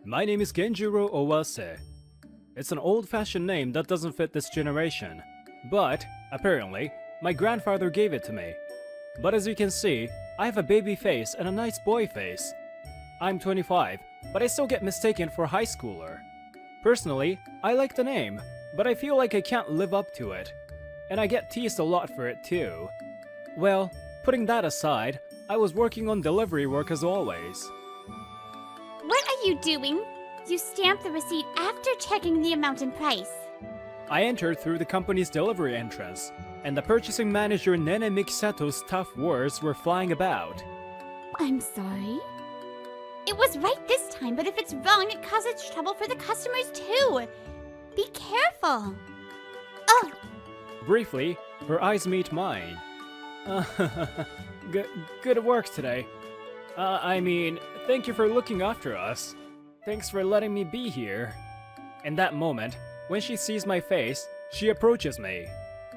My name is Genjiro Owase. It's an old-fashioned name that doesn't fit this generation, but, apparently, my grandfather gave it to me. But as you can see, I have a baby face and a nice boy face. I'm 25, but I still get mistaken for a high schooler. Personally, I like the name, but I feel like I can't live up to it. And I get teased a lot for it too. Well, putting that aside, I was working on delivery work as always. What are you doing? You stamp the receipt after checking the amount and price. I entered through the company's delivery entrance, and the purchasing manager Nene Mikisato's tough words were flying about. I'm sorry? It was right this time, but if it's wrong, it causes trouble for the customers too. Be careful. Oh, Briefly, her eyes meet mine. Good work today. Thank you for looking after us. Thanks for letting me be here. In that moment, when she sees my face, she approaches me.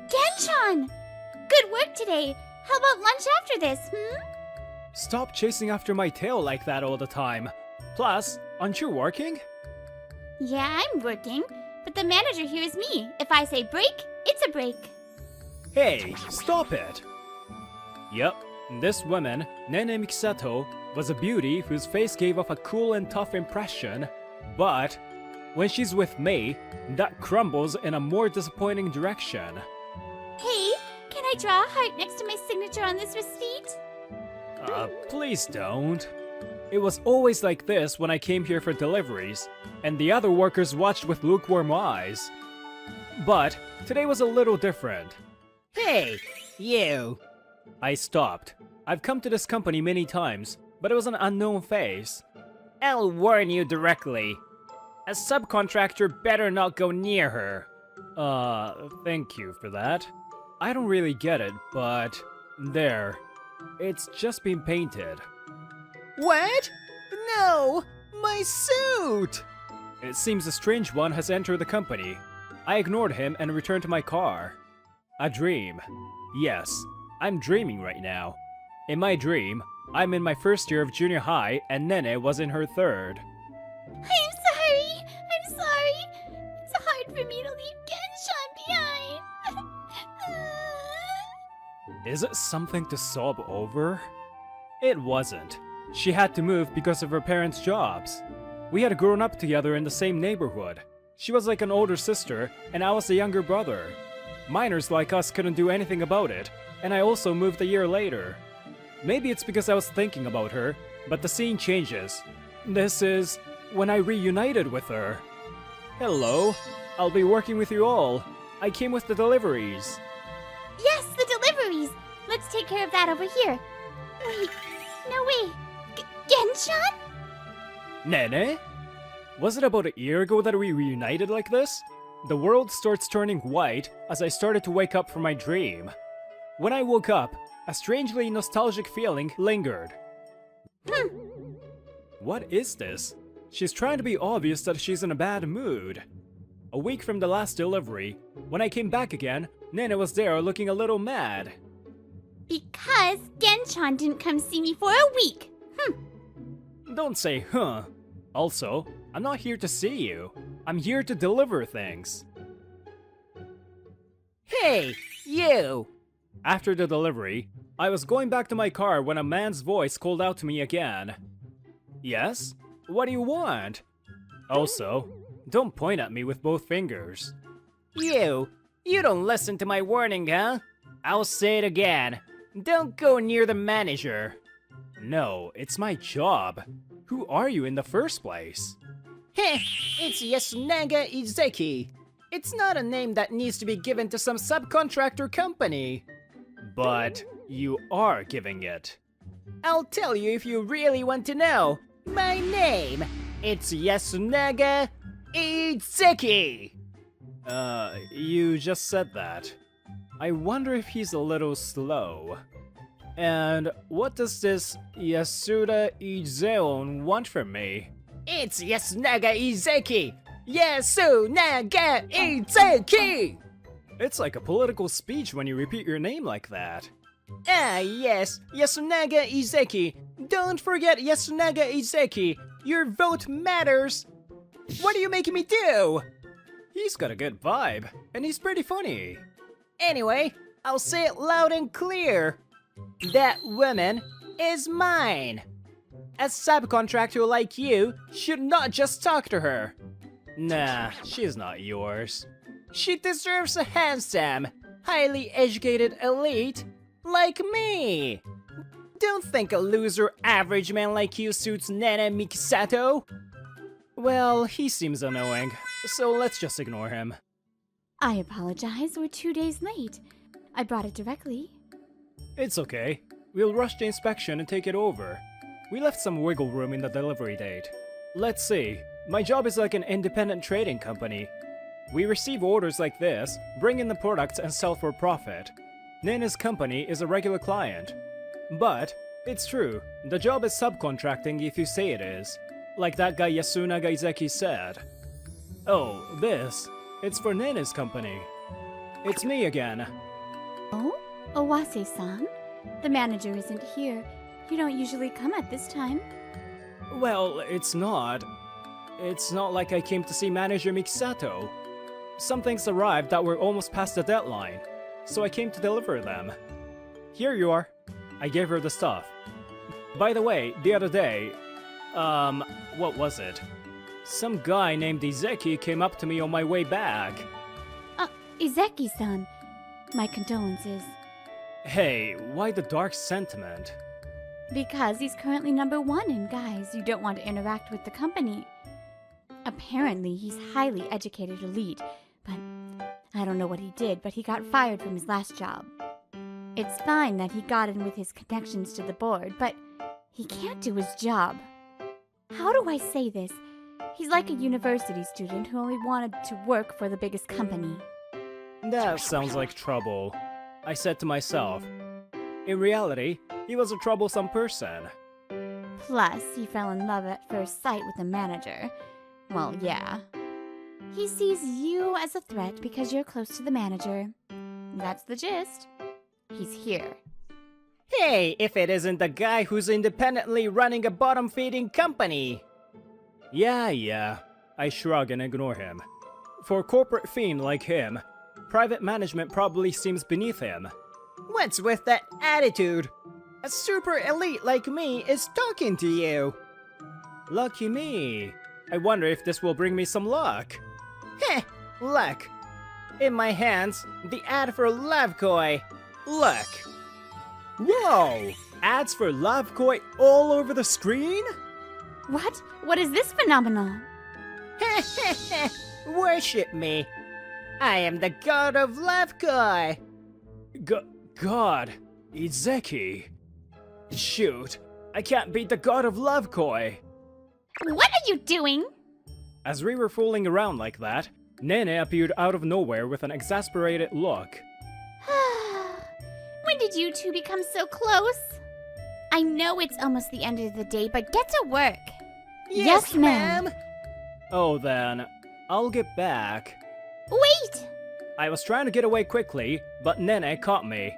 Genshan! Good work today. How about lunch after this, Stop chasing after my tail like that all the time. Plus, aren't you working? Yeah, I'm working, but the manager here is me. If I say break, it's a break. Hey, stop it! Yep, this woman, Nene Mikisato, was a beauty whose face gave off a cool and tough impression, but when she's with me, that crumbles in a more disappointing direction. Hey, can I draw a heart next to my signature on this receipt? Please don't. It was always like this when I came here for deliveries, and the other workers watched with lukewarm eyes. But today was a little different. Hey, you! I stopped. I've come to this company many times, but it was an unknown face. I'll warn you directly. A subcontractor better not go near her. Thank you for that. I don't really get it, but there. It's just been painted. What? No! My suit! It seems a strange one has entered the company. I ignored him and returned to my car. A dream. Yes, I'm dreaming right now. In my dream, I'm in my first year of junior high and Nene was in her third. I'm sorry. It's hard for me to leave Genshan behind. Is it something to sob over? It wasn't. She had to move because of her parents' jobs. We had grown up together in the same neighborhood. She was like an older sister, and I was a younger brother. Minors like us couldn't do anything about it, and I also moved a year later. Maybe it's because I was thinking about her, but the scene changes. This is when I reunited with her. Hello, I'll be working with you all. I came with the deliveries. Yes, the deliveries. Let's take care of that over here. Wait, no way. Genshan? Nene? Was it about a year ago that we reunited like this? The world starts turning white as I started to wake up from my dream. When I woke up, a strangely nostalgic feeling lingered. What is this? She's trying to be obvious that she's in a bad mood. A week from the last delivery, when I came back again, Nene was there looking a little mad. Because Genshan didn't come see me for a week. Don't say huh. Also, I'm not here to see you. I'm here to deliver things. Hey, you! After the delivery, I was going back to my car when a man's voice called out to me again. Yes? What do you want? Also, don't point at me with both fingers. You don't listen to my warning, huh? I'll say it again. Don't go near the manager. No, it's my job. Who are you in the first place? Heh, it's Yasunaga Izeki. It's not a name that needs to be given to some subcontractor company. But you are giving it. I'll tell you if you really want to know. My name, it's Yasunaga Izeki. You just said that. I wonder if he's a little slow. And what does this Yasuda Izeon want from me? It's Yasunaga Izeki! Yasunaga Izeki! It's like a political speech when you repeat your name like that. Ah, yes, Yasunaga Izeki. Don't forget Yasunaga Izeki. Your vote matters! What are you making me do? He's got a good vibe, and he's pretty funny. Anyway, I'll say it loud and clear. That woman is mine. A subcontractor like you should not just talk to her. Nah, she's not yours. She deserves a handsome, highly educated elite like me. Don't think a loser average man like you suits Nana Mikisato. Well, he seems annoying, so let's just ignore him. I apologize, we're 2 days late. I brought it directly. It's okay. We'll rush the inspection and take it over. We left some wiggle room in the delivery date. Let's see. My job is like an independent trading company. We receive orders like this, bring in the products and sell for profit. Nana's company is a regular client. But, it's true, the job is subcontracting if you say it is. Like that guy Yasunaga Izeki said. Oh, this. It's for Nana's company. It's me again. Oh? Owase-san? The manager isn't here. You don't usually come at this time. Well, it's not. It's not like I came to see Manager Mikisato. Some things arrived that were almost past the deadline, so I came to deliver them. Here you are. I gave her the stuff. By the way, the other day, what was it? Some guy named Izeki came up to me on my way back. Izeki-san. My condolences. Hey, why the dark sentiment? Because he's currently #1 in guys you don't want to interact with the company. Apparently, he's highly educated elite, but I don't know what he did, but he got fired from his last job. It's fine that he got in with his connections to the board, but he can't do his job. How do I say this? He's like a university student who only wanted to work for the biggest company. That sounds like trouble, I said to myself. In reality, he was a troublesome person. Plus, he fell in love at first sight with the manager. Well, yeah. He sees you as a threat because you're close to the manager. That's the gist. He's here. Hey, if it isn't the guy who's independently running a bottom-feeding company. Yeah. I shrug and ignore him. For a corporate fiend like him, private management probably seems beneath him. What's with that attitude? A super elite like me is talking to you. Lucky me. I wonder if this will bring me some luck. Heh, luck. In my hands, the ad for Love Koi. Look. Whoa! Ads for Love Koi all over the screen? What? What is this phenomenon? Worship me. I am the god of Love Koi. God, Izeki. Shoot, I can't beat the god of Love Koi. What are you doing? As we were fooling around like that, Nene appeared out of nowhere with an exasperated look. When did you two become so close? I know it's almost the end of the day, but get to work. Yes, ma'am. Oh then, I'll get back. Wait! I was trying to get away quickly, but Nene caught me.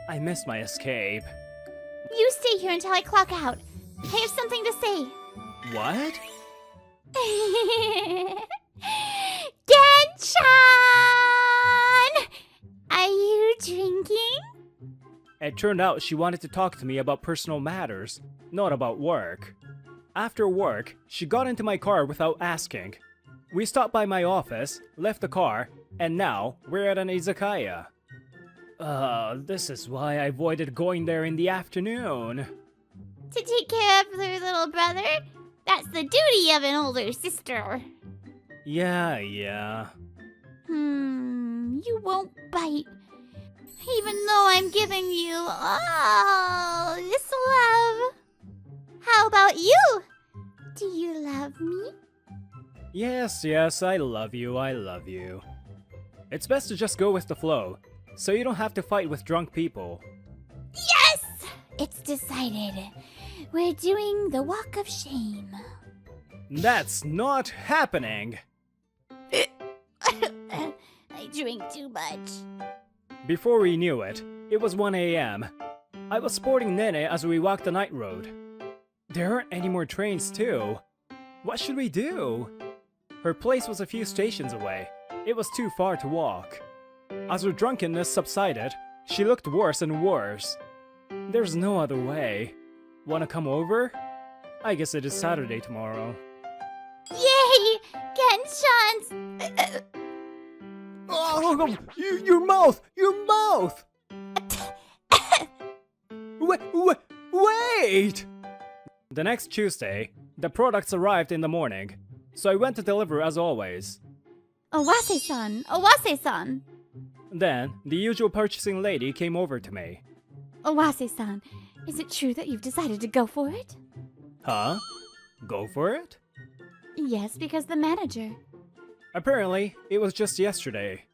I missed my escape. You stay here until I clock out. I have something to say. What? Gen-chan! Are you drinking? It turned out she wanted to talk to me about personal matters, not about work. After work, she got into my car without asking. We stopped by my office, left the car, and now we're at an izakaya. This is why I avoided going there in the afternoon. To take care of their little brother? That's the duty of an older sister. Yeah. You won't bite. Even though I'm giving you all this love. How about you? Do you love me? Yes, I love you. It's best to just go with the flow, so you don't have to fight with drunk people. Yes! It's decided. We're doing the walk of shame. That's not happening! I drink too much. Before we knew it, it was 1 a.m. I was sporting Nene as we walked the night road. There aren't any more trains too. What should we do? Her place was a few stations away. It was too far to walk. As her drunkenness subsided, she looked worse and worse. There's no other way. Wanna come over? I guess it is Saturday tomorrow. Yay! Genshan's! Oh, your mouth! Your mouth! Wait! The next Tuesday, the products arrived in the morning, so I went to deliver as always. Owase-san! Owase-san! Then, the usual purchasing lady came over to me. Owase-san, is it true that you've decided to go for it? Huh? Go for it? Yes, because the manager. Apparently, it was just yesterday.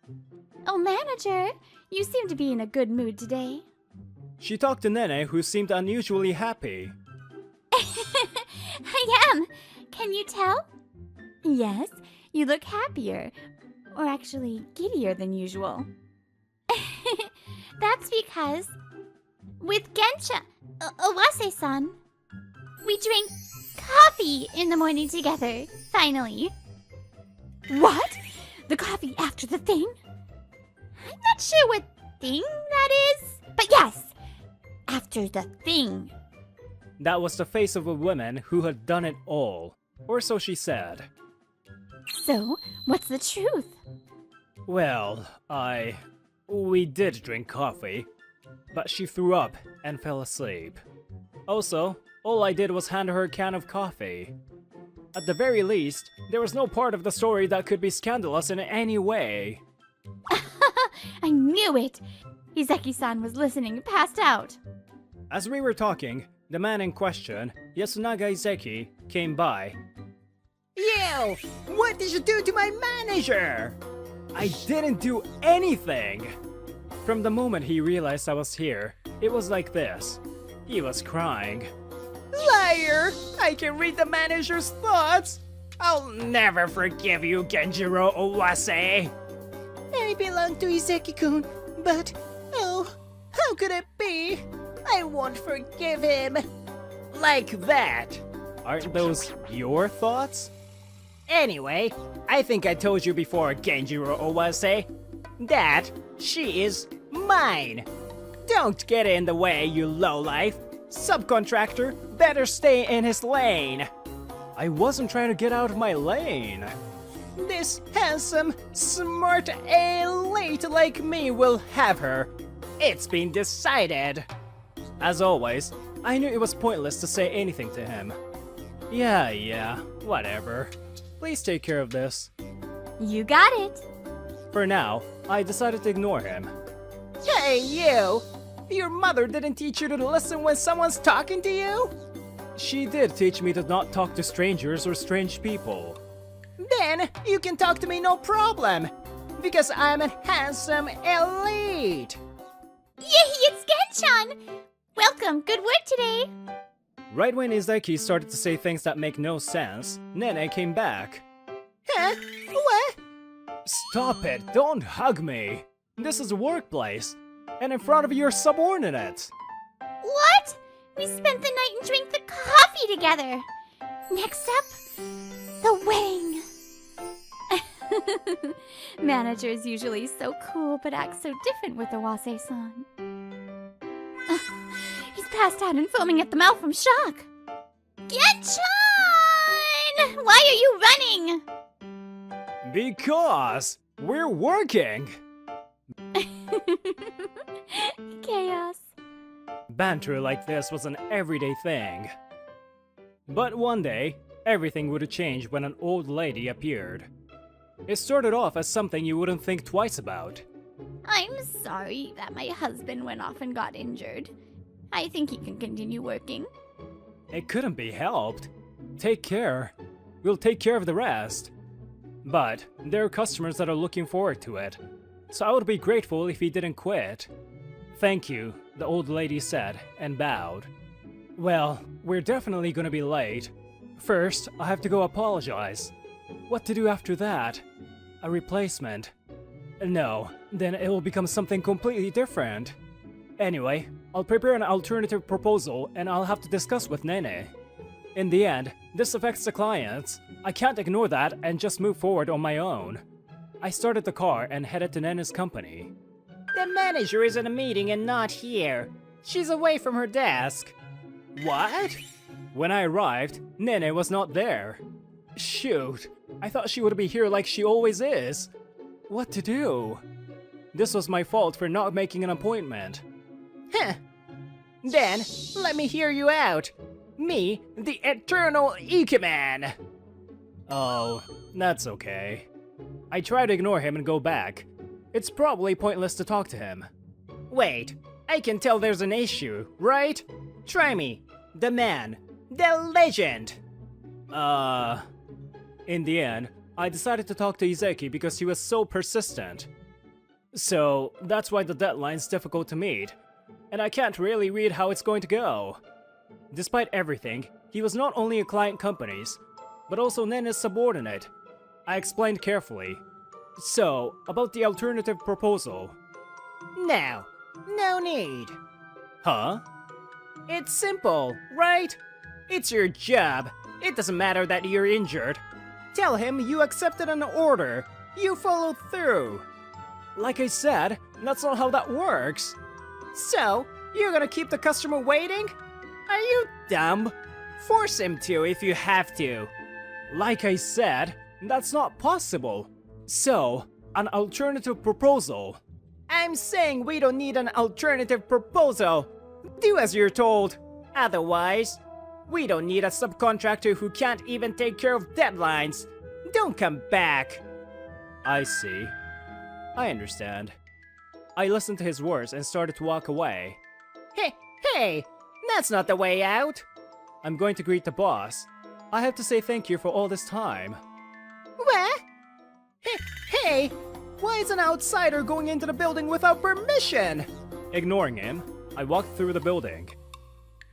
Oh, manager! You seem to be in a good mood today. She talked to Nene, who seemed unusually happy. I am! Can you tell? Yes, you look happier. Or actually, giddier than usual. That's because... with Gensha... Owase-san... we drink coffee in the morning together, finally. What? The coffee after the thing? I'm not sure what thing that is, but yes! After the thing. That was the face of a woman who had done it all. Or so she said. So, what's the truth? Well, we did drink coffee, but she threw up and fell asleep. Also, all I did was hand her a can of coffee. At the very least, there was no part of the story that could be scandalous in any way. I knew it! Izeki-san was listening and passed out. As we were talking, the man in question, Yasunaga Izeki, came by. You! What did you do to my manager? I didn't do anything! From the moment he realized I was here, it was like this. He was crying. Liar! I can read the manager's thoughts! I'll never forgive you, Genjiro Owase! I belong to Izeki-kun, but... oh, how could it be? I won't forgive him! Like that! Aren't those your thoughts? Anyway, I think I told you before, Genjiro Owase, that she is mine! Don't get in the way, you lowlife! Subcontractor better stay in his lane! I wasn't trying to get out of my lane. This handsome, smart elite like me will have her. It's been decided. As always, I knew it was pointless to say anything to him. Yeah, whatever. Please take care of this. You got it! For now, I decided to ignore him. Hey, you! Your mother didn't teach you to listen when someone's talking to you? She did teach me to not talk to strangers or strange people. Then you can talk to me no problem, because I'm a handsome elite! Yay, it's Genshan! Welcome, good work today! Right when Izeki started to say things that make no sense, Nene came back. Huh? What? Stop it, don't hug me! This is a workplace, and in front of your subordinates! What? We spent the night and drank the coffee together! Next up, the wedding! Manager is usually so cool, but acts so different with Owase-san. He's passed out and foaming at the mouth from shock. Genshan! Why are you running? Because we're working! Chaos. Banter like this was an everyday thing. But one day, everything would change when an old lady appeared. It started off as something you wouldn't think twice about. I'm sorry that my husband went off and got injured. I think he can continue working. It couldn't be helped. Take care. We'll take care of the rest. But there are customers that are looking forward to it, so I would be grateful if he didn't quit. Thank you, the old lady said, and bowed. Well, we're definitely gonna be late. First, I have to go apologize. What to do after that? A replacement? No, then it will become something completely different. Anyway, I'll prepare an alternative proposal and I'll have to discuss with Nene. In the end, this affects the clients. I can't ignore that and just move forward on my own. I started the car and headed to Nena's company. The manager is in a meeting and not here. She's away from her desk. What? When I arrived, Nene was not there. Shoot, I thought she would be here like she always is. What to do? This was my fault for not making an appointment. Huh. Then, let me hear you out. Me, the eternal Ikeman. Oh, that's okay. I try to ignore him and go back. It's probably pointless to talk to him. Wait, I can tell there's an issue, right? Try me. The man. The legend. In the end, I decided to talk to Izeki because he was so persistent. So, that's why the deadline's difficult to meet, and I can't really read how it's going to go. Despite everything, he was not only a client company's, but also Nena's subordinate. I explained carefully. So, about the alternative proposal. Now, no need. Huh? It's simple, right? It's your job. It doesn't matter that you're injured. Tell him you accepted an order. You followed through. Like I said, that's not how that works. So, you're gonna keep the customer waiting? Are you dumb? Force him to if you have to. Like I said, that's not possible. So, an alternative proposal. I'm saying we don't need an alternative proposal. Do as you're told. Otherwise, we don't need a subcontractor who can't even take care of deadlines. Don't come back. I see. I understand. I listened to his words and started to walk away. Hey, that's not the way out. I'm going to greet the boss. I have to say thank you for all this time. What? Hey, why is an outsider going into the building without permission? Ignoring him, I walked through the building.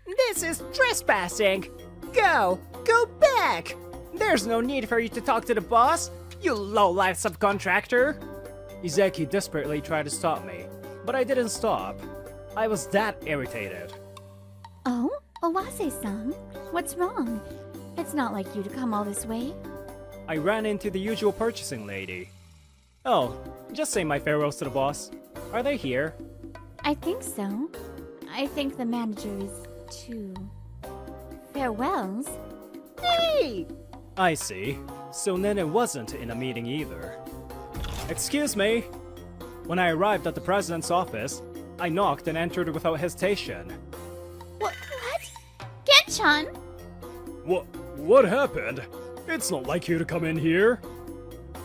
This is trespassing. Go back. There's no need for you to talk to the boss, you low-life subcontractor. Izeki desperately tried to stop me, but I didn't stop. I was that irritated. Oh, Owase-san, what's wrong? It's not like you to come all this way. I ran into the usual purchasing lady. Oh, just say my farewells to the boss. Are they here? I think so. I think the manager is too. Farewells? Hey! I see. So Nene wasn't in a meeting either. Excuse me! When I arrived at the president's office, I knocked and entered without hesitation. What? Gen-chan? What happened? It's not like you to come in here.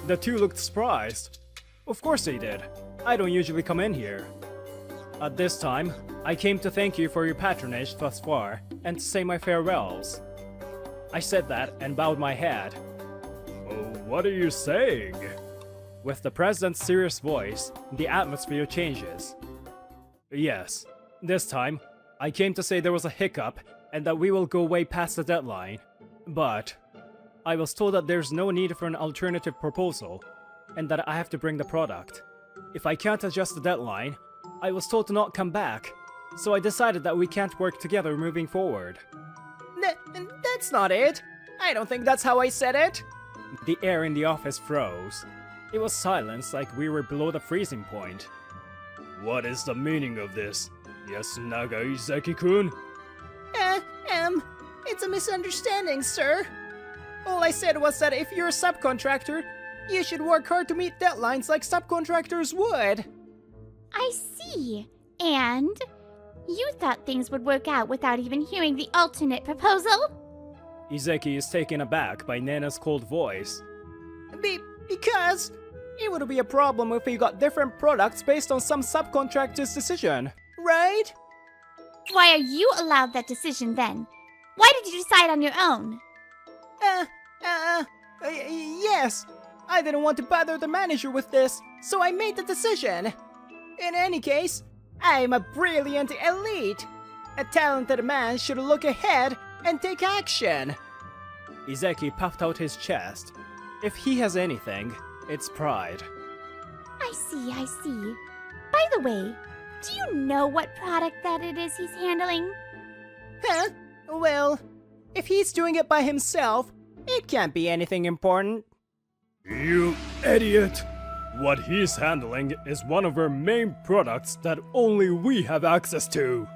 The two looked surprised. Of course they did. I don't usually come in here. At this time, I came to thank you for your patronage thus far and to say my farewells. I said that and bowed my head. Oh, what are you saying? With the president's serious voice, the atmosphere changes. Yes, this time, I came to say there was a hiccup and that we will go way past the deadline. But I was told that there's no need for an alternative proposal and that I have to bring the product. If I can't adjust the deadline, I was told to not come back, so I decided that we can't work together moving forward. That's not it. I don't think that's how I said it. The air in the office froze. It was silence like we were below the freezing point. What is the meaning of this, Yasunaga Izeki-kun? It's a misunderstanding, sir. All I said was that if you're a subcontractor, you should work hard to meet deadlines like subcontractors would. I see. And? You thought things would work out without even hearing the alternate proposal? Izeki is taken aback by Nena's cold voice. Because it would be a problem if we got different products based on some subcontractor's decision, right? Why are you allowed that decision then? Why did you decide on your own? Yes. I didn't want to bother the manager with this, so I made the decision. In any case, I'm a brilliant elite. A talented man should look ahead and take action. Izeki puffed out his chest. If he has anything, it's pride. I see. By the way, do you know what product that it is he's handling? Huh? Well, If he's doing it by himself, it can't be anything important. You idiot! What he's handling is one of our main products that only we have access to.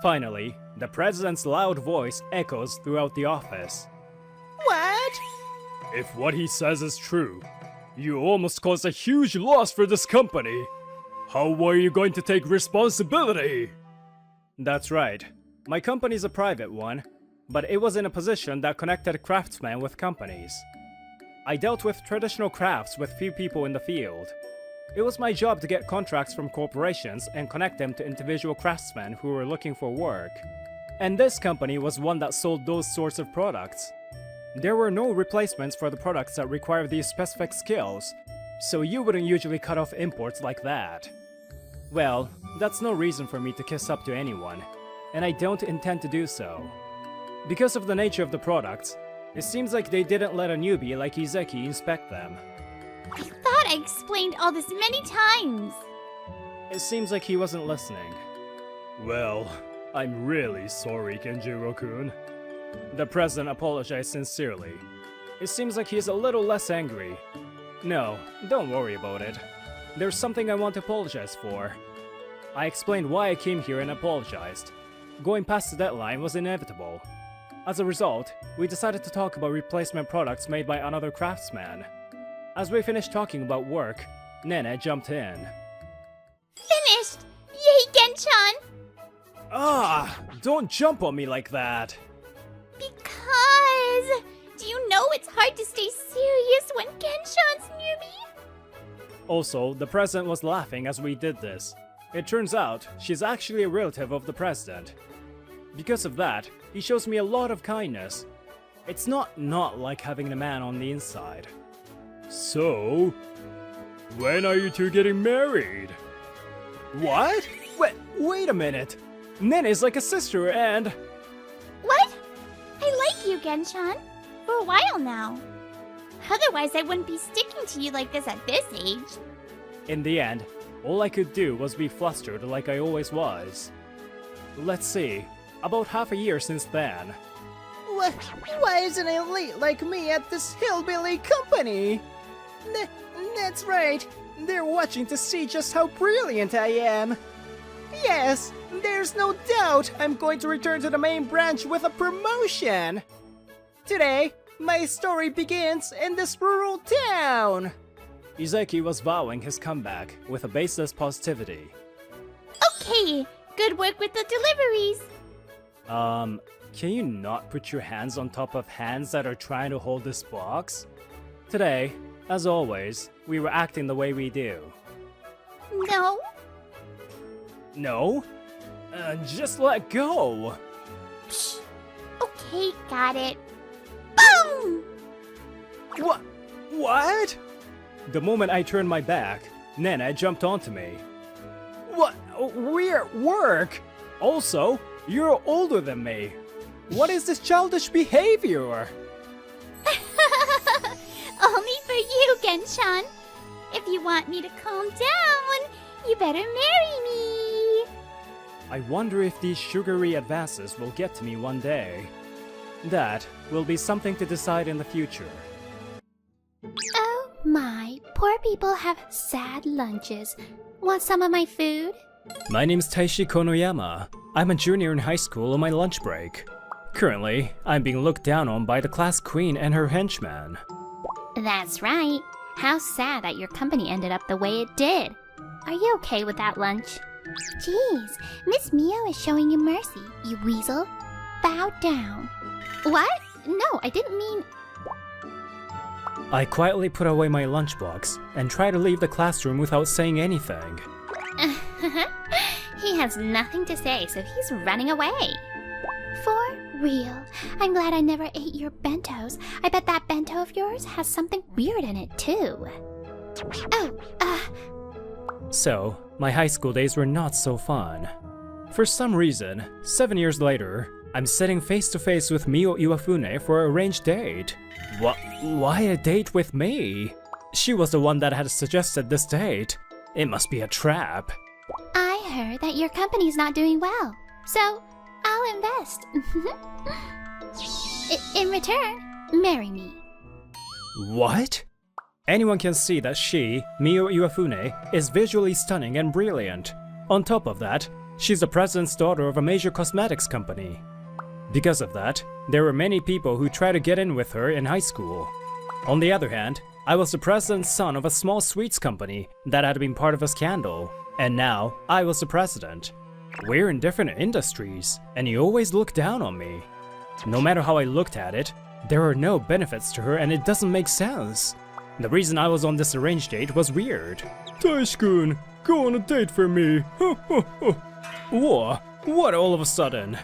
Finally, the president's loud voice echoes throughout the office. What? If what he says is true, you almost caused a huge loss for this company. How are you going to take responsibility? That's right. My company's a private one, but it was in a position that connected craftsmen with companies. I dealt with traditional crafts with few people in the field. It was my job to get contracts from corporations and connect them to individual craftsmen who were looking for work. And this company was one that sold those sorts of products. There were no replacements for the products that require these specific skills, so you wouldn't usually cut off imports like that. Well, that's no reason for me to kiss up to anyone, and I don't intend to do so. Because of the nature of the products, it seems like they didn't let a newbie like Izeki inspect them. I thought I explained all this many times. It seems like he wasn't listening. Well, I'm really sorry, Kenjiro-kun. The president apologized sincerely. It seems like he's a little less angry. No, don't worry about it. There's something I want to apologize for. I explained why I came here and apologized. Going past the deadline was inevitable. As a result, we decided to talk about replacement products made by another craftsman. As we finished talking about work, Nene jumped in. Finished! Yay, Genchan! Ah! Don't jump on me like that! Because... Do you know it's hard to stay serious when Genshan's near me? Also, the president was laughing as we did this. It turns out, she's actually a relative of the president. Because of that, he shows me a lot of kindness. It's not like having a man on the inside. So, when are you two getting married? What? Wait a minute. Nene is like a sister and... What? I like you, Genshan. For a while now. Otherwise, I wouldn't be sticking to you like this at this age. In the end, all I could do was be flustered like I always was. Let's see, about half a year since then. Why isn't an elite like me at this hillbilly company? That's right. They're watching to see just how brilliant I am. Yes, there's no doubt I'm going to return to the main branch with a promotion. Today, my story begins in this rural town. Izeki was vowing his comeback with a baseless positivity. Okay, good work with the deliveries. Can you not put your hands on top of hands that are trying to hold this box? Today, as always, we were acting the way we do. No. No? Just let go! Psh. Okay, got it. Boom! What? The moment I turned my back, Nene jumped onto me. What? We're at work! Also, you're older than me. What is this childish behavior? Only for you, Genshan. If you want me to calm down, you better marry me. I wonder if these sugary advances will get to me one day. That will be something to decide in the future. Oh my, poor people have sad lunches. Want some of my food? My name's Taishi Konoyama. I'm a junior in high school on my lunch break. Currently, I'm being looked down on by the class queen and her henchman. That's right. How sad that your company ended up the way it did. Are you okay with that lunch? Jeez, Miss Mio is showing you mercy, you weasel. Bow down. What? No, I didn't mean... I quietly put away my lunchbox and try to leave the classroom without saying anything. He has nothing to say, so he's running away. For real. I'm glad I never ate your bentos. I bet that bento of yours has something weird in it, too. So, my high school days were not so fun. For some reason, 7 years later, I'm sitting face to face with Mio Iwafune for an arranged date. Why a date with me? She was the one that had suggested this date. It must be a trap. I heard that your company's not doing well, so I'll invest. In return, marry me. What? Anyone can see that she, Mio Iwafune, is visually stunning and brilliant. On top of that, she's the president's daughter of a major cosmetics company. Because of that, there were many people who tried to get in with her in high school. On the other hand, I was the president's son of a small sweets company that had been part of a scandal, and now I was the president. We're in different industries, and he always looked down on me. No matter how I looked at it, there are no benefits to her and it doesn't make sense. The reason I was on this arranged date was weird. Taishi-kun, go on a date for me. What all of a sudden?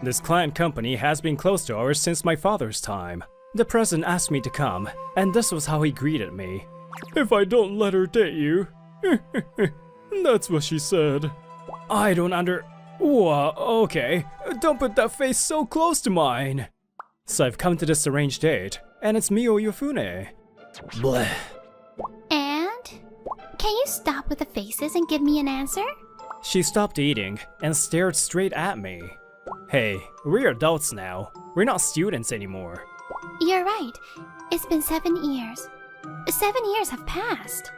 This client company has been close to ours since my father's time. The president asked me to come, and this was how he greeted me. If I don't let her date you. That's what she said. I don't okay, don't put that face so close to mine. So I've come to this arranged date, and it's Mio Yofune. Bleh. And? Can you stop with the faces and give me an answer? She stopped eating and stared straight at me. Hey, we're adults now. We're not students anymore. You're right. It's been 7 years. 7 years have passed.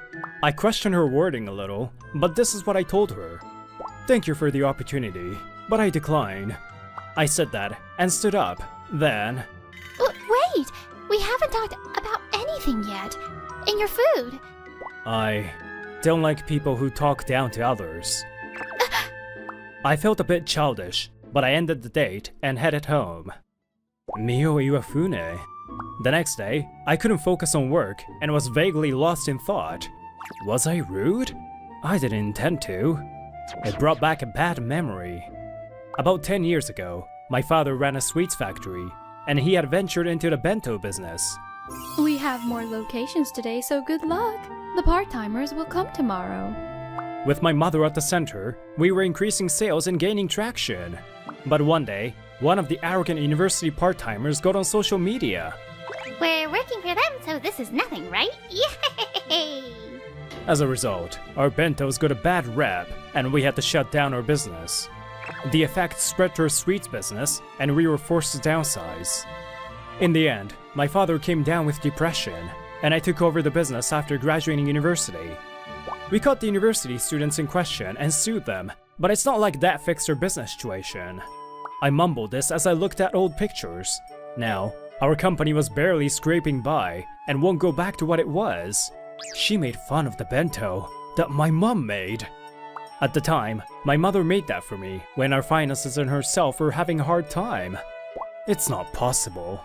I questioned her wording a little, but this is what I told her. Thank you for the opportunity, but I decline. I said that and stood up. Then... Wait! We haven't talked about anything yet. And your food. I don't like people who talk down to others. I felt a bit childish, but I ended the date and headed home. Mio Iwafune. The next day, I couldn't focus on work and was vaguely lost in thought. Was I rude? I didn't intend to. It brought back a bad memory. About 10 years ago, my father ran a sweets factory, and he had ventured into the bento business. We have more locations today, so good luck. The part-timers will come tomorrow. With my mother at the center, we were increasing sales and gaining traction. But one day, one of the arrogant university part-timers got on social media. We're working for them, so this is nothing, right? Yay! As a result, our bentos got a bad rep, and we had to shut down our business. The effect spread to our sweets business, and we were forced to downsize. In the end, my father came down with depression, and I took over the business after graduating university. We caught the university students in question and sued them, but it's not like that fixed our business situation. I mumbled this as I looked at old pictures. Now, our company was barely scraping by, and won't go back to what it was. She made fun of the bento that my mom made. At the time, my mother made that for me when our finances and herself were having a hard time. It's not possible.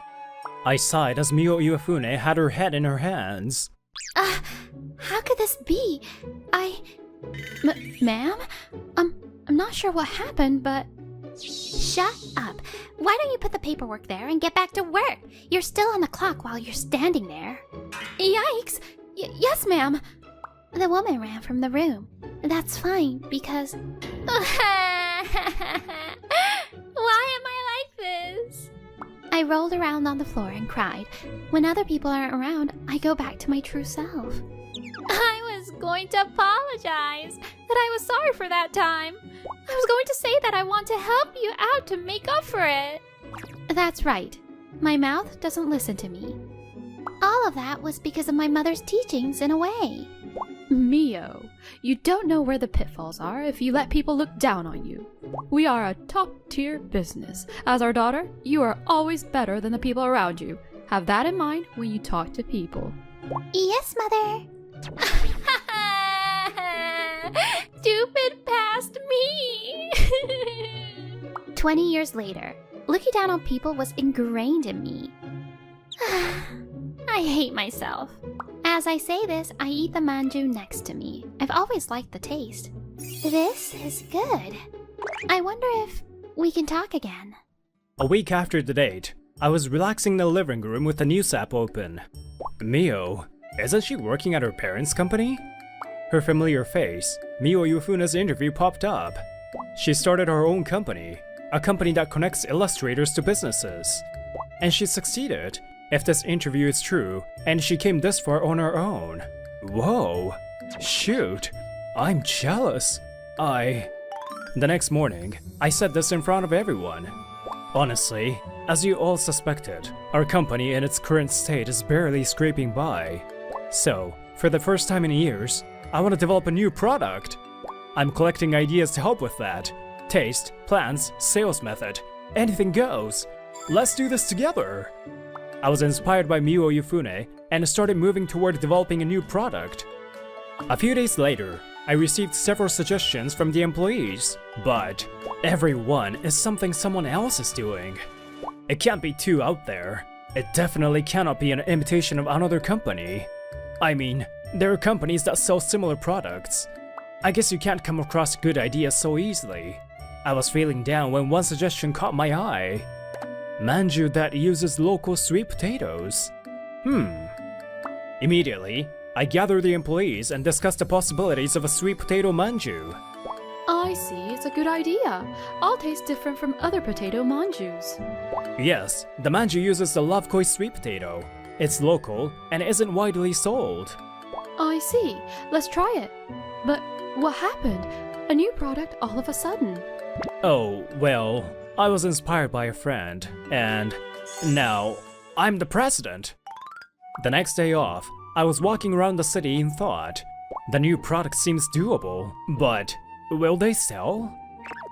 I sighed as Mio Iwafune had her head in her hands. How could this be? Ma'am? I'm not sure what happened, but... Shut up. Why don't you put the paperwork there and get back to work? You're still on the clock while you're standing there. Yikes! Yes, ma'am. The woman ran from the room. That's fine, because... Why am I like this? I rolled around on the floor and cried. When other people aren't around, I go back to my true self. I was going to apologize that I was sorry for that time. I was going to say that I want to help you out to make up for it. That's right. My mouth doesn't listen to me. All of that was because of my mother's teachings in a way. Mio, you don't know where the pitfalls are if you let people look down on you. We are a top-tier business. As our daughter, you are always better than the people around you. Have that in mind when you talk to people. Yes, Mother. Stupid past me. 20 years later, looking down on people was ingrained in me. I hate myself. As I say this, I eat the manju next to me. I've always liked the taste. This is good. I wonder if we can talk again. A week after the date, I was relaxing in the living room with the news app open. Mio, isn't she working at her parents' company? Her familiar face, Mio Yufuna's interview popped up. She started her own company, a company that connects illustrators to businesses. And she succeeded, if this interview is true, and she came this far on her own. Whoa, shoot, I'm jealous. The next morning, I said this in front of everyone. Honestly, as you all suspected, our company in its current state is barely scraping by. So, for the first time in years, I want to develop a new product. I'm collecting ideas to help with that. Taste, plans, sales method, anything goes. Let's do this together. I was inspired by Mio Yufune and started moving toward developing a new product. A few days later, I received several suggestions from the employees, but every one is something someone else is doing. It can't be too out there. It definitely cannot be an imitation of another company. I mean, there are companies that sell similar products. I guess you can't come across good ideas so easily. I was feeling down when one suggestion caught my eye. Manju that uses local sweet potatoes. Immediately, I gathered the employees and discussed the possibilities of a sweet potato manju. I see, it's a good idea. I'll taste different from other potato manjus. Yes, the manju uses the Lovekoi sweet potato. It's local and isn't widely sold. I see. Let's try it. But what happened? A new product all of a sudden. Oh, well, I was inspired by a friend, and now I'm the president. The next day off, I was walking around the city in thought. The new product seems doable, but will they sell?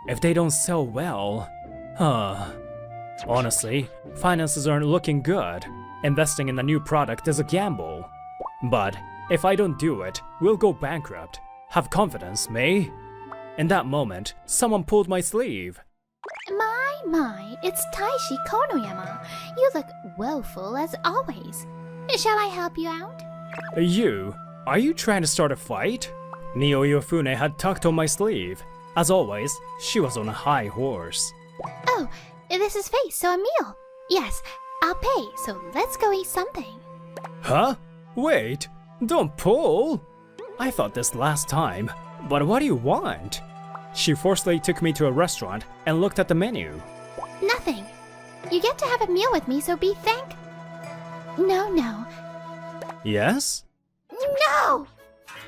If they don't sell well, Honestly, finances aren't looking good. Investing in a new product is a gamble. But if I don't do it, we'll go bankrupt. Have confidence, May. In that moment, someone pulled my sleeve. My, it's Taishi Konoyama. You look woeful as always. Shall I help you out? Are you trying to start a fight? Mio Yofune had tucked on my sleeve. As always, she was on a high horse. Oh, this is face, so a meal. Yes, I'll pay, so let's go eat something. Huh? Wait, don't pull! I thought this last time, but what do you want? She forcefully took me to a restaurant and looked at the menu. Nothing. You get to have a meal with me, so be thank... No. Yes? No!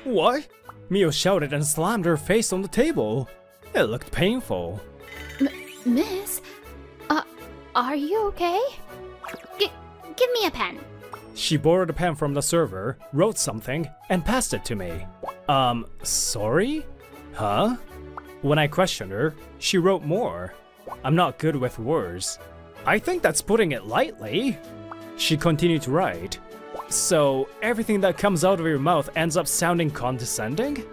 What? Mio shouted and slammed her face on the table. It looked painful. Miss? Are you okay? Give me a pen. She borrowed a pen from the server, wrote something, and passed it to me. Sorry? Huh? When I questioned her, she wrote more. I'm not good with words. I think that's putting it lightly. She continued to write. So, everything that comes out of your mouth ends up sounding condescending?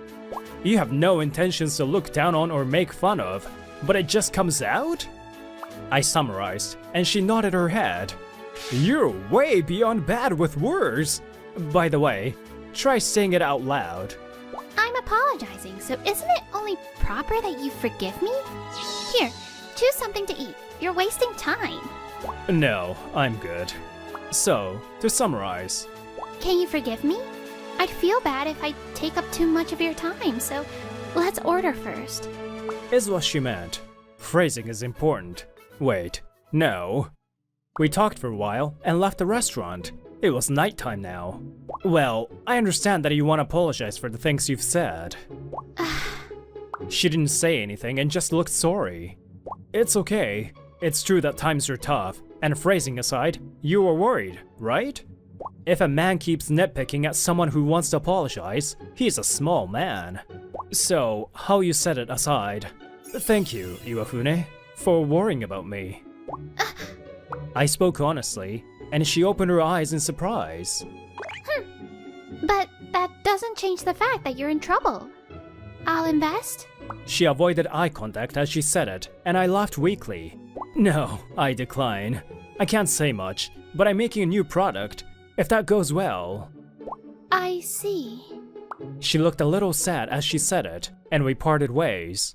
You have no intentions to look down on or make fun of, but it just comes out? I summarized, and she nodded her head. You're way beyond bad with words. By the way, try saying it out loud. I'm apologizing, so isn't it only proper that you forgive me? Here, choose something to eat. You're wasting time. No, I'm good. So, to summarize. Can you forgive me? I'd feel bad if I take up too much of your time, so let's order first. Is what she meant. Phrasing is important. Wait, no. We talked for a while and left the restaurant. It was nighttime now. Well, I understand that you want to apologize for the things you've said. She didn't say anything and just looked sorry. It's okay. It's true that times are tough, and phrasing aside, you were worried, right? If a man keeps nitpicking at someone who wants to apologize, he's a small man. So, how you said it aside, thank you, Iwafune, for worrying about me. I spoke honestly, and she opened her eyes in surprise. But that doesn't change the fact that you're in trouble. I'll invest? She avoided eye contact as she said it, and I laughed weakly. No, I decline. I can't say much, but I'm making a new product. If that goes well... I see. She looked a little sad as she said it, and we parted ways.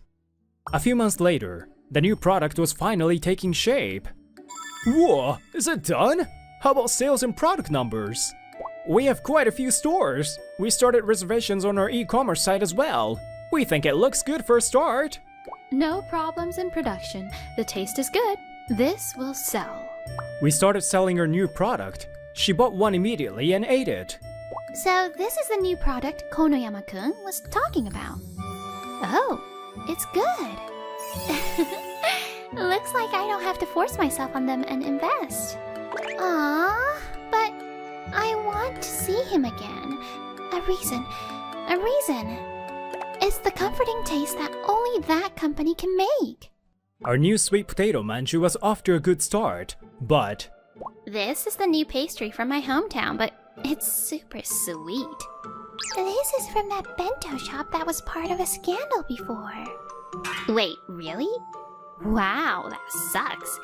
A few months later, the new product was finally taking shape. Whoa, is it done? How about sales and product numbers? We have quite a few stores. We started reservations on our e-commerce site as well. We think it looks good for a start. No problems in production. The taste is good. This will sell. We started selling our new product. She bought one immediately and ate it. So this is the new product Konoyama-kun was talking about. Oh, it's good. Looks like I don't have to force myself on them and invest. Aww, but I want to see him again. A reason. It's the comforting taste that only that company can make. Our new sweet potato manju was off to a good start, but This is the new pastry from my hometown, but it's super sweet. This is from that bento shop that was part of a scandal before. Wait, really? Wow, that sucks.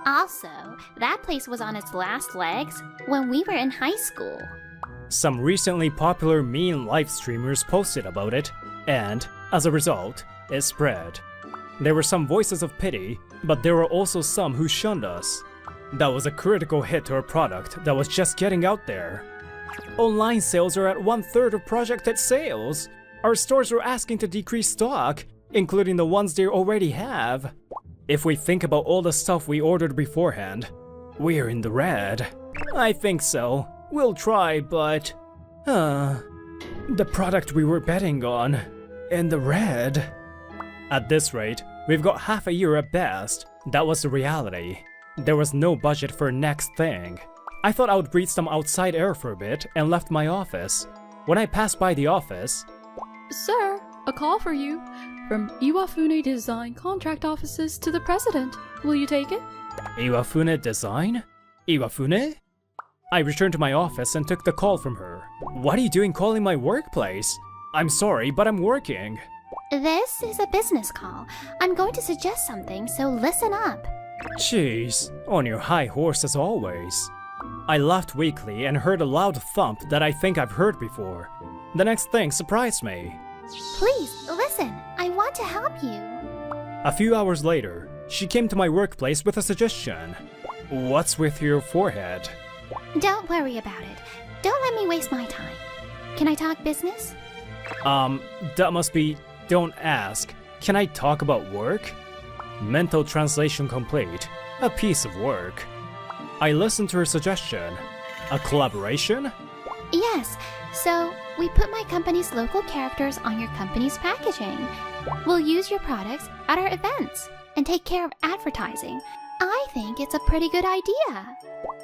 Also, that place was on its last legs when we were in high school. some recently popular meme live streamers posted about it, and, as a result, it spread. There were some voices of pity, but there were also some who shunned us. That was a critical hit to our product that was just getting out there. Online sales are at 1/3 of projected sales. Our stores are asking to decrease stock, including the ones they already have. If we think about all the stuff we ordered beforehand, we're in the red. I think so. We'll try, but... the product we were betting on, in the red. At this rate, we've got half a year at best. That was the reality. There was no budget for next thing. I thought I would breathe some outside air for a bit and left my office. When I passed by the office... Sir, a call for you. From Iwafune Design Contract Offices to the President. Will you take it? Iwafune Design? Iwafune? I returned to my office and took the call from her. What are you doing calling my workplace? I'm sorry, but I'm working. This is a business call. I'm going to suggest something, so listen up. Jeez, on your high horse as always. I laughed weakly and heard a loud thump that I think I've heard before. The next thing surprised me. Please, listen. I want to help you. A few hours later, she came to my workplace with a suggestion. What's with your forehead? Don't worry about it. Don't let me waste my time. Can I talk business? That must be... Don't ask. Can I talk about work? Mental translation complete. A piece of work. I listened to her suggestion. A collaboration? Yes. So, we put my company's local characters on your company's packaging. We'll use your products at our events and take care of advertising. I think it's a pretty good idea.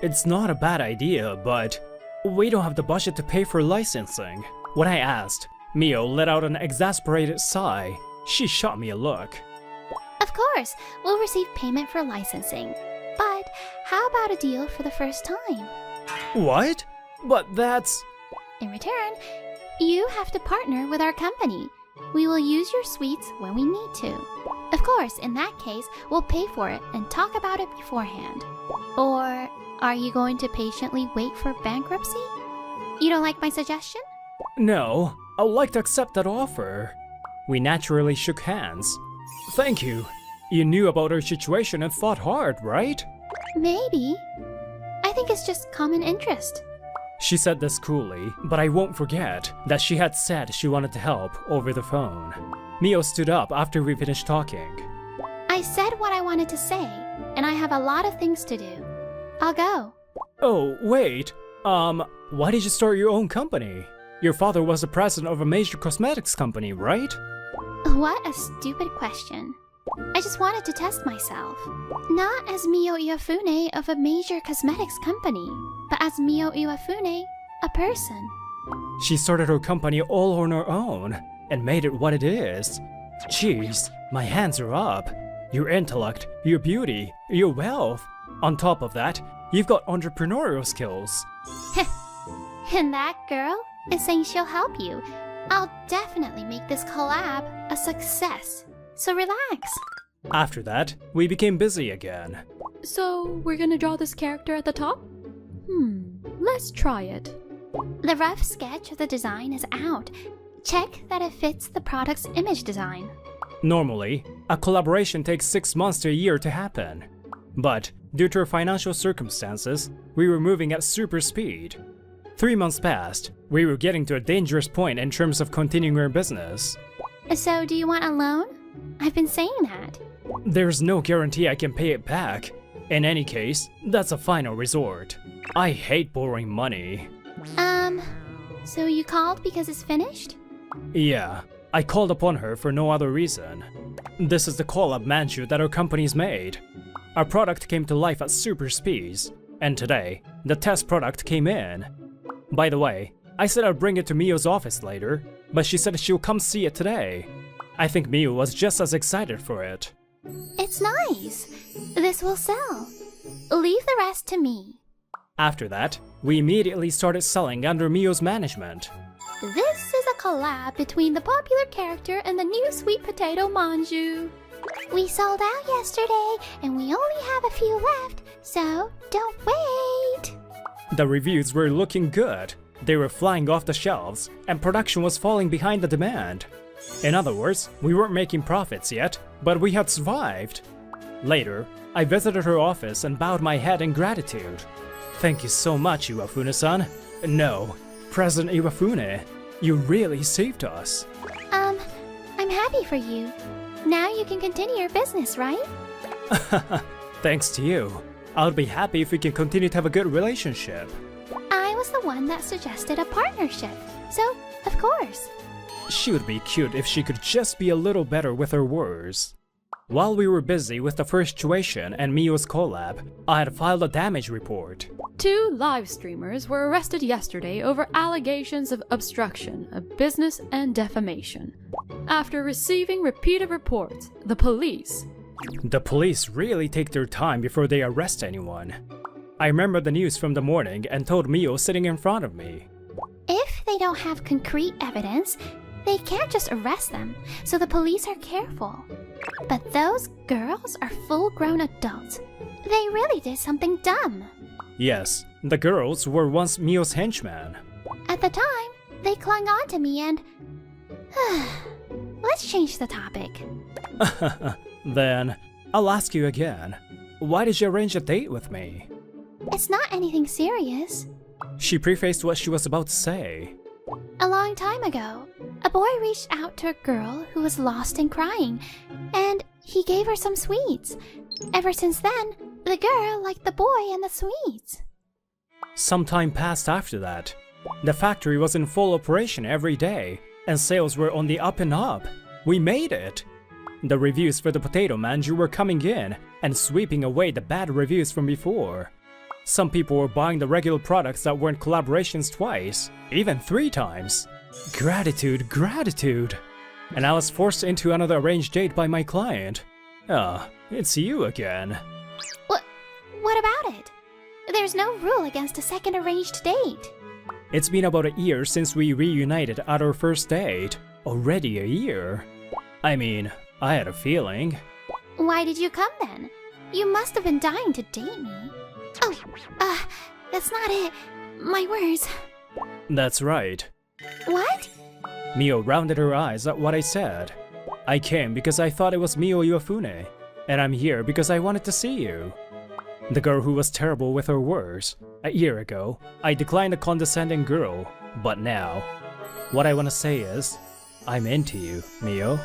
It's not a bad idea, but we don't have the budget to pay for licensing. When I asked, Mio let out an exasperated sigh. She shot me a look. Of course, we'll receive payment for licensing. But how about a deal for the first time? What? But that's... In return, you have to partner with our company. We will use your sweets when we need to. Of course, in that case, we'll pay for it and talk about it beforehand. Or are you going to patiently wait for bankruptcy? You don't like my suggestion? No, I would like to accept that offer. We naturally shook hands. Thank you. You knew about our situation and thought hard, right? Maybe. I think it's just common interest. She said this coolly, but I won't forget that she had said she wanted to help over the phone. Mio stood up after we finished talking. I said what I wanted to say, and I have a lot of things to do. I'll go. Oh, wait. Why did you start your own company? Your father was the president of a major cosmetics company, right? What a stupid question. I just wanted to test myself. Not as Mio Iwafune of a major cosmetics company, but as Mio Iwafune, a person. She started her company all on her own and made it what it is. Jeez, my hands are up. Your intellect, your beauty, your wealth. On top of that, you've got entrepreneurial skills. And that girl is saying she'll help you. I'll definitely make this collab a success. So relax. After that, we became busy again. So, we're gonna draw this character at the top? Let's try it. The rough sketch of the design is out. Check that it fits the product's image design. Normally, a collaboration takes 6 months to a year to happen. But, due to our financial circumstances, we were moving at super speed. 3 months passed. We were getting to a dangerous point in terms of continuing our business. So, do you want a loan? I've been saying that. There's no guarantee I can pay it back. In any case, that's a final resort. I hate borrowing money. So you called because it's finished? Yeah, I called upon her for no other reason. This is the call-up manju that our company's made. Our product came to life at super speeds, and today, the test product came in. By the way, I said I'd bring it to Mio's office later, but she said she'll come see it today. I think Mio was just as excited for it. It's nice. This will sell. Leave the rest to me. After that, we immediately started selling under Mio's management. This is a collab between the popular character and the new sweet potato manju. We sold out yesterday, and we only have a few left, so don't wait. The reviews were looking good. They were flying off the shelves, and production was falling behind the demand. In other words, we weren't making profits yet, but we had survived. Later, I visited her office and bowed my head in gratitude. Thank you so much, Iwafune-san. No, President Iwafune, you really saved us. I'm happy for you. Now you can continue your business, right? Thanks to you. I'll be happy if we can continue to have a good relationship. I was the one that suggested a partnership, so of course. She would be cute if she could just be a little better with her words. While we were busy with the first tuition and Mio's collab, I had filed a damage report. 2 live streamers were arrested yesterday over allegations of obstruction of business and defamation. After receiving repeated reports, the police really take their time before they arrest anyone. I remember the news from the morning and told Mio sitting in front of me. If they don't have concrete evidence, they can't just arrest them, so the police are careful. But those girls are full-grown adults. They really did something dumb. Yes, the girls were once Mio's henchmen. At the time, they clung on to me and... Let's change the topic. Then, I'll ask you again. Why did you arrange a date with me? It's not anything serious. She prefaced what she was about to say. A long time ago, a boy reached out to a girl who was lost and crying, and he gave her some sweets. Ever since then, the girl liked the boy and the sweets. Some time passed after that. The factory was in full operation every day, and sales were on the up and up. We made it! The reviews for the potato manju were coming in and sweeping away the bad reviews from before. Some people were buying the regular products that weren't collaborations twice, even 3 times. Gratitude, gratitude! And I was forced into another arranged date by my client. Ah, it's you again. What about it? There's no rule against a second arranged date. It's been about a year since we reunited at our first date. Already a year. I mean, I had a feeling. Why did you come then? You must have been dying to date me. Oh, that's not it. My words. That's right. What? Mio rounded her eyes at what I said. I came because I thought it was Mio Iwafune, and I'm here because I wanted to see you. The girl who was terrible with her words. A year ago, I declined a condescending girl, but now, what I want to say is, I'm into you, Mio.